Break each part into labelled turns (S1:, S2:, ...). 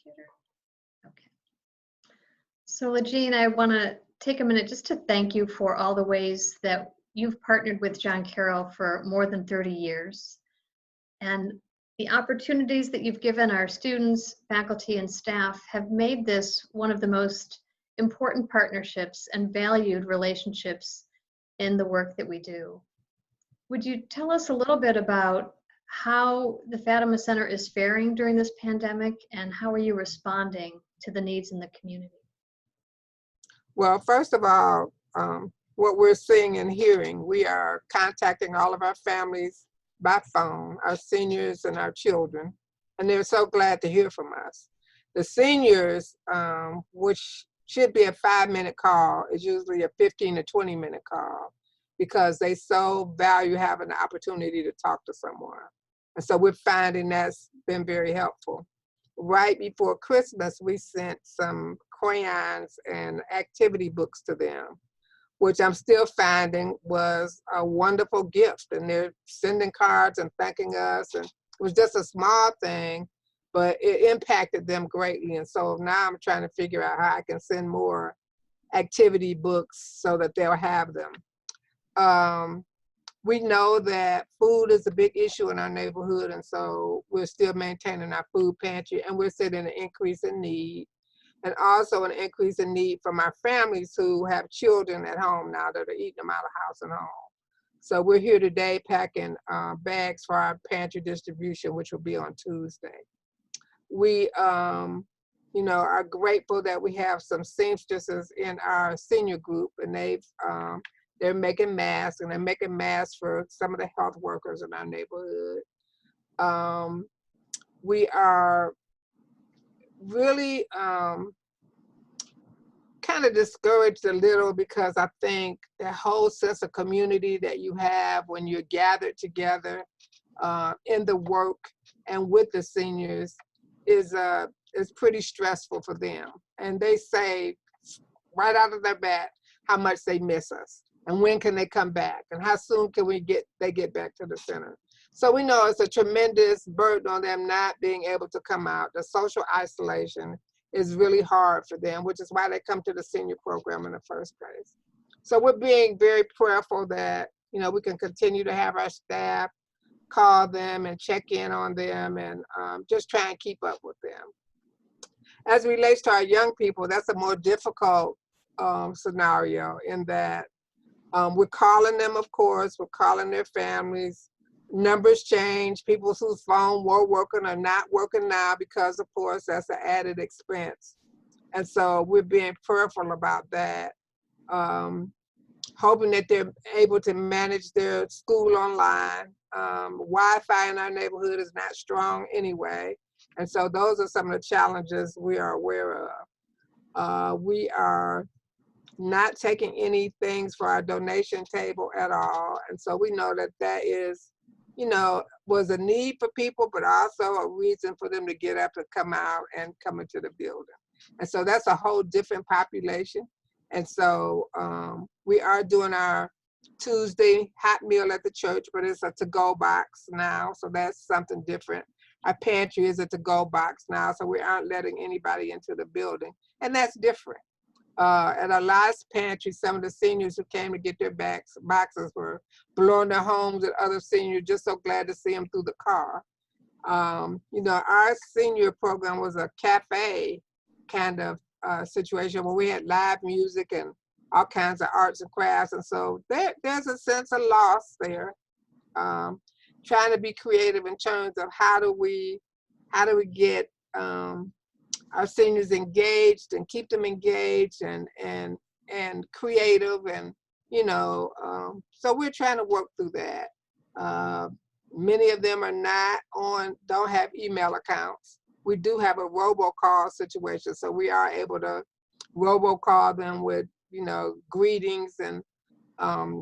S1: computer? Okay. So LaJean, I want to take a minute just to thank you for all the ways that you've partnered with John Carroll for more than 30 years. And the opportunities that you've given our students, faculty, and staff have made this one of the most important partnerships and valued relationships in the work that we do. Would you tell us a little bit about how the Fatima Center is faring during this pandemic, and how are you responding to the needs in the community?
S2: Well, first of all, what we're seeing and hearing, we are contacting all of our families by phone, our seniors and our children, and they're so glad to hear from us. The seniors, which should be a 5-minute call, is usually a 15 to 20-minute call, because they so value having the opportunity to talk to someone. And so we're finding that's been very helpful. Right before Christmas, we sent some crayons and activity books to them, which I'm still finding was a wonderful gift. And they're sending cards and thanking us. And it was just a small thing, but it impacted them greatly. And so now I'm trying to figure out how I can send more activity books so that they'll have them. We know that food is a big issue in our neighborhood, and so we're still maintaining our food pantry, and we're seeing an increase in need, and also an increase in need from our families who have children at home now that are eating them out of house and home. So we're here today packing bags for our pantry distribution, which will be on Tuesday. We are grateful that we have some seamstresses in our senior group, and they're making masks, and they're making masks for some of the health workers in our neighborhood. We are really kind of discouraged a little, because I think that whole sense of community that you have when you're gathered together in the work and with the seniors is pretty stressful for them. And they say right out of their bat how much they miss us. And when can they come back? And how soon can they get back to the center? So we know it's a tremendous burden on them not being able to come out. The social isolation is really hard for them, which is why they come to the senior program in the first place. So we're being very prayerful that, we can continue to have our staff call them and check in on them, and just try and keep up with them. As it relates to our young people, that's a more difficult scenario, in that we're calling them, of course, we're calling their families. Numbers change. People whose phone were working are not working now, because, of course, that's an added expense. And so we're being prayerful about that, hoping that they're able to manage their school online. Wi-Fi in our neighborhood is not strong anyway. And so those are some of the challenges we are aware of. We are not taking any things for our donation table at all. And so we know that is, was a need for people, but also a reason for them to get up and come out and come into the building. And so that's a whole different population. And so we are doing our Tuesday hot meal at the church, but it's a to-go box now. So that's something different. Our pantry is a to-go box now, so we aren't letting anybody into the building. And that's different. At our last pantry, some of the seniors who came to get their boxes were blowing their homes at other seniors, just so glad to see them through the car. Our senior program was a cafe kind of situation where we had live music and all kinds of arts and crafts. And so there's a sense of loss there. Trying to be creative in terms of how do we get our seniors engaged and keep them engaged and creative, and so we're trying to work through that. Many of them don't have email accounts. We do have a robocall situation, so we are able to robocall them with greetings and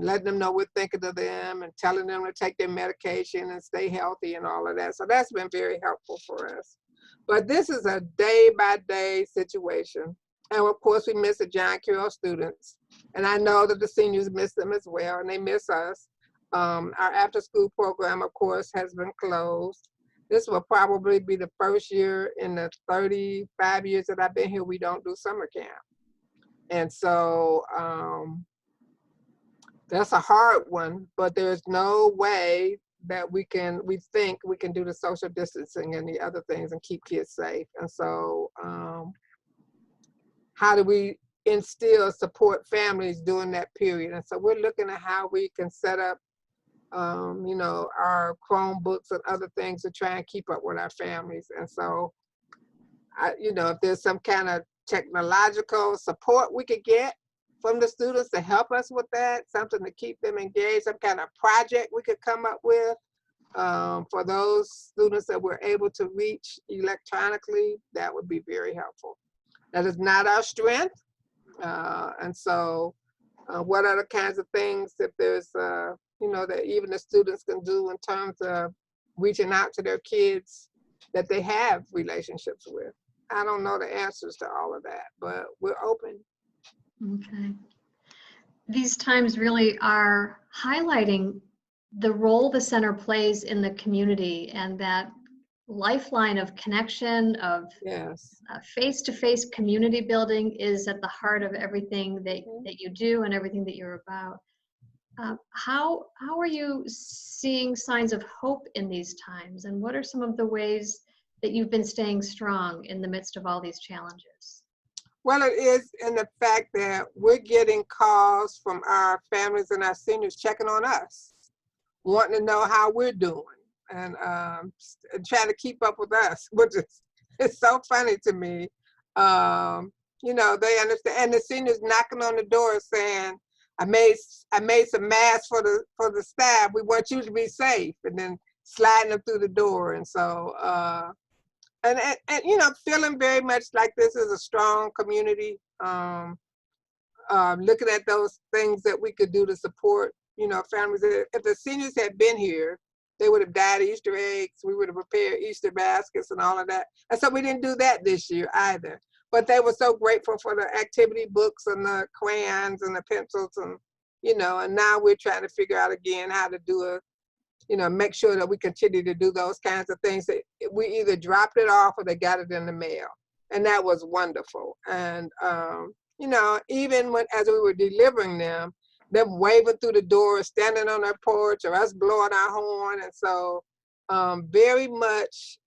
S2: letting them know we're thinking of them and telling them to take their medication and stay healthy and all of that. So that's been very helpful for us. But this is a day-by-day situation. And of course, we miss the John Carroll students. And I know that the seniors miss them as well, and they miss us. Our after-school program, of course, has been closed. this will probably be the first year in the 35 years that I've been here we don't do summer camp. And so that's a hard one, but there's no way that we think we can do the social distancing and the other things and keep kids safe. And so how do we instill support families during that period? And so we're looking at how we can set up our Chromebooks and other things to try and keep up with our families. And so if there's some kind of technological support we could get from the students to help us with that, something to keep them engaged, some kind of project we could come up with for those students that we're able to reach electronically, that would be very helpful. That is not our strength. And so what are the kinds of things if there's, that even the students can do in terms of reaching out to their kids that they have relationships with? I don't know the answers to all of that, but we're open.
S1: Okay. These times really are highlighting the role the center plays in the community and that lifeline of connection, of
S2: yes,
S1: face-to-face community building is at the heart of everything that you do and everything that you're about. How are you seeing signs of hope in these times, and what are some of the ways that you've been staying strong in the midst of all these challenges?
S2: Well, it is in the fact that we're getting calls from our families and our seniors checking on us, wanting to know how we're doing, and trying to keep up with us, which is it's so funny to me. They understand, and the seniors knocking on the door saying, I made some masks for the staff. We want you to be safe, and then sliding them through the door. And so, and feeling very much like this is a strong community. Looking at those things that we could do to support, families. If the seniors had been here, they would have dyed Easter eggs. We would have prepared Easter baskets and all of that. And so we didn't do that this year either. But they were so grateful for the activity books and the crayons and the pencils and now we're trying to figure out again how to do make sure that we continue to do those kinds of things that we either dropped it off or they got it in the mail. And that was wonderful. And, even as we were delivering them waving through the door, standing on our porch or us blowing our horn. And so very much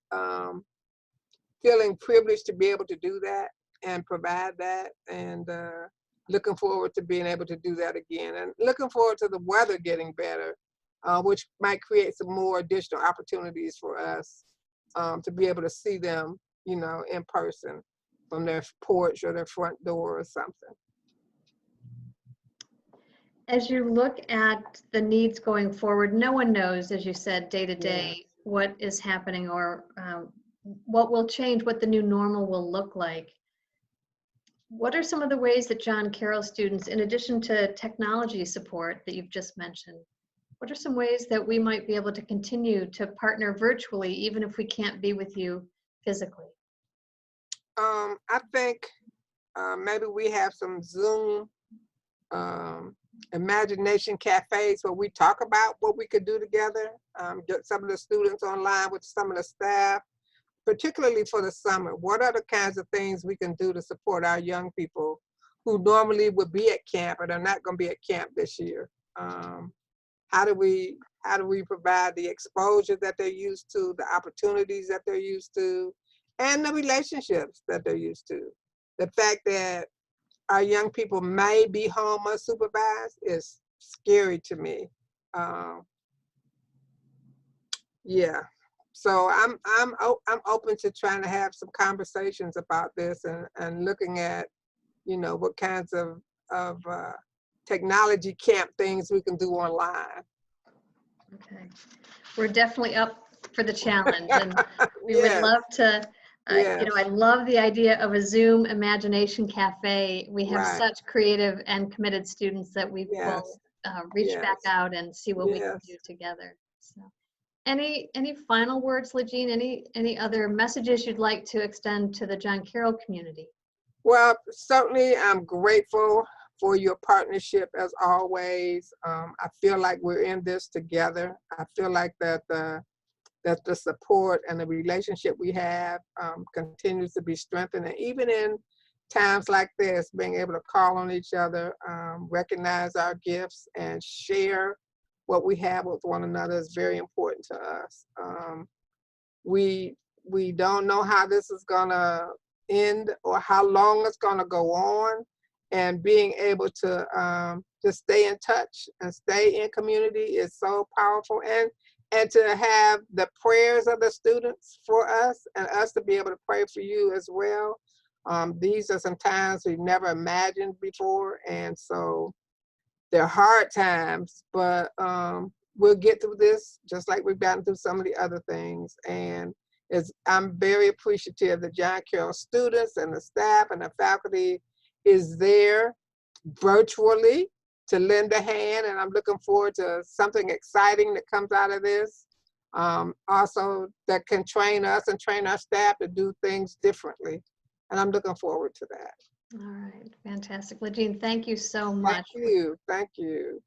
S2: feeling privileged to be able to do that and provide that, and looking forward to being able to do that again, and looking forward to the weather getting better, which might create some more additional opportunities for us to be able to see them, in person from their porch or their front door or something.
S1: As you look at the needs going forward, no one knows, as you said, day to day, what is happening or what will change, what the new normal will look like. What are some of the ways that John Carroll students, in addition to technology support that you've just mentioned, what are some ways that we might be able to continue to partner virtually, even if we can't be with you physically?
S2: I think maybe we have some Zoom imagination cafes where we talk about what we could do together, get some of the students online with some of the staff, particularly for the summer. What are the kinds of things we can do to support our young people who normally would be at camp and are not going to be at camp this year? How do we provide the exposure that they're used to, the opportunities that they're used to, and the relationships that they're used to? The fact that our young people may be home unsupervised is scary to me. So I'm open to trying to have some conversations about this and looking at, what kinds of technology camp things we can do online.
S1: Okay, we're definitely up for the challenge, and we would love to. I love the idea of a Zoom Imagination Cafe. We have such creative and committed students that we will reach back out and see what we can do together. So, any final words, LaJean? Any other messages you'd like to extend to the John Carroll community?
S2: Well, certainly I'm grateful for your partnership as always. I feel like we're in this together. I feel like that that the support and the relationship we have continues to be strengthened. And even in times like this, being able to call on each other, recognize our gifts, and share what we have with one another is very important to us. We don't know how this is gonna end or how long it's gonna go on, and being able to just stay in touch and stay in community is so powerful. And to have the prayers of the students for us and us to be able to pray for you as well. These are some times we've never imagined before, and so they're hard times, but we'll get through this just like we've gotten through some of the other things. And I'm very appreciative that John Carroll students and the staff and the faculty is there virtually to lend a hand, and I'm looking forward to something exciting that comes out of this. Also, that can train us and train our staff to do things differently, and I'm looking forward to that.
S1: All right, fantastic. LaJean, thank you so much.
S2: Thank you. Thank you.